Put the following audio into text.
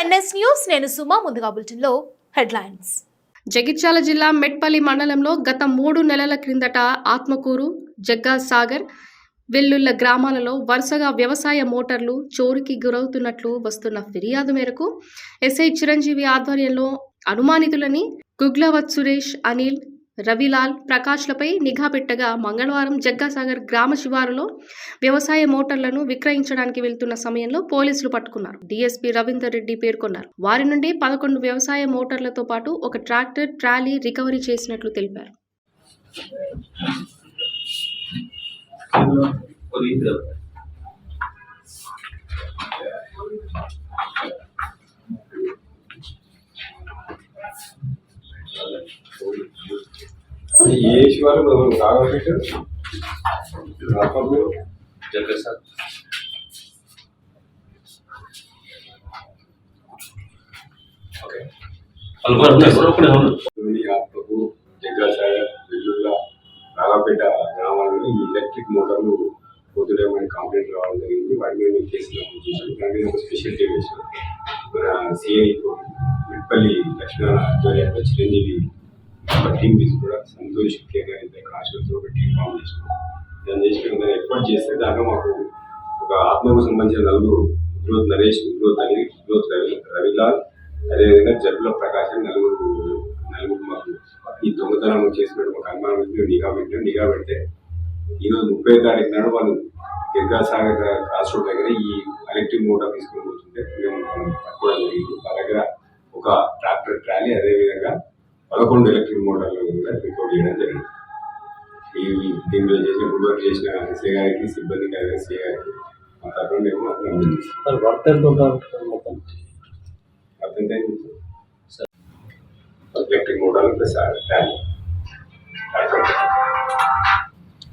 NS news నేను సుమా. ముందుగా బులెటిన్లో హెడ్లైన్స్. జగిత్యాల జిల్లా మెట్పల్లి మండలంలో గత 3 నెలల క్రిందట ఆత్మకూరు, జగ్గా సాగర్, వెల్లుల్ల గ్రామాలలో వరుసగా వ్యవసాయ మోటార్లు చోరీకి గురవుతున్నట్లు వస్తున్న ఫిర్యాదు మేరకు ఎస్ఐ చిరంజీవి ఆధ్వర్యంలో అనుమానితులని గుగ్లవత్ సురేష్, అనిల్, రవిలాల్, ప్రకాష్లపై నిఘా పెట్టగా మంగళవారం జగ్గాసాగర్ గ్రామ శివారులో వ్యవసాయ మోటార్లను విక్రయించడానికి వెళ్తున్న సమయంలో పోలీసులు పట్టుకున్నారు. డీఎస్పీ రవీందర్ రెడ్డి పేర్కొన్నారు. వారి నుండి 11 వ్యవసాయ మోటార్లతో పాటు ఒక ట్రాక్టర్, ట్రాలీ రికవరీ చేసినట్లు తెలిపారు. ఏ శివారు రాఘవేశ్వర జగ్గ సార్ ఓకే ఆత్మకూరు, జగ్గాసాగర్, వెల్లుల్ల, రాఘపేట గ్రామాలలో ఈ ఎలక్ట్రిక్ మోటార్లు పోతులేమని కంప్లైంట్ రావడం జరిగింది. వాటి మీద కేసులు నమోదు చేశారు. దాని మీద ఒక స్పెషల్ టీం వేశారు. మన సిఐ మెట్పల్లి లక్ష్మణ ఆధ్వర్యంలో చిరంజీవి టీం తీసుకురా సంతోష్ కాశీతో ఒక టీం ఫామ్ చేసినాం. దాన్ని చేసి మేము దాన్ని ఎఫర్ట్ చేస్తే దాంట్లో మాకు ఒక ఆత్మకు సంబంధించిన నలుగురు, ఉగ్రోత్ నరేష్, ఉగ్రోత్ అనిల్, ఉగ్రోత్ రవిలాల్, అదేవిధంగా జబ్బుల ప్రకాశం నలుగురు మాకు ఈ దొంగతనం చేసినట్టు ఒక అనుమానం వచ్చి మేము నిఘా పెడితే ఈరోజు 30వ తారీఖు నాడు వాళ్ళు జగ్గాసాగర్ క్రాస్ రోడ్ దగ్గర ఈ ఎలక్ట్రిక్ మోటార్ తీసుకొని పోతుంటే మేము పట్టుకోవడం జరిగింది. మా దగ్గర ఒక ట్రాక్టర్, ట్రాలీ, అదేవిధంగా 11 ఎలక్ట్రిక్ మోటార్లు కూడా రికార్డ్ చేయడం జరిగింది. ఈ దీనిలో చేసిన గుడ్ వర్క్ చేసిన ఎస్ఐ గారికి, సిబ్బంది గారికి, ఎస్ఐ గారికి మా తరఫున మేము ఎలక్ట్రిక్ మోటార్లు ప్లస్ ట్రాలీ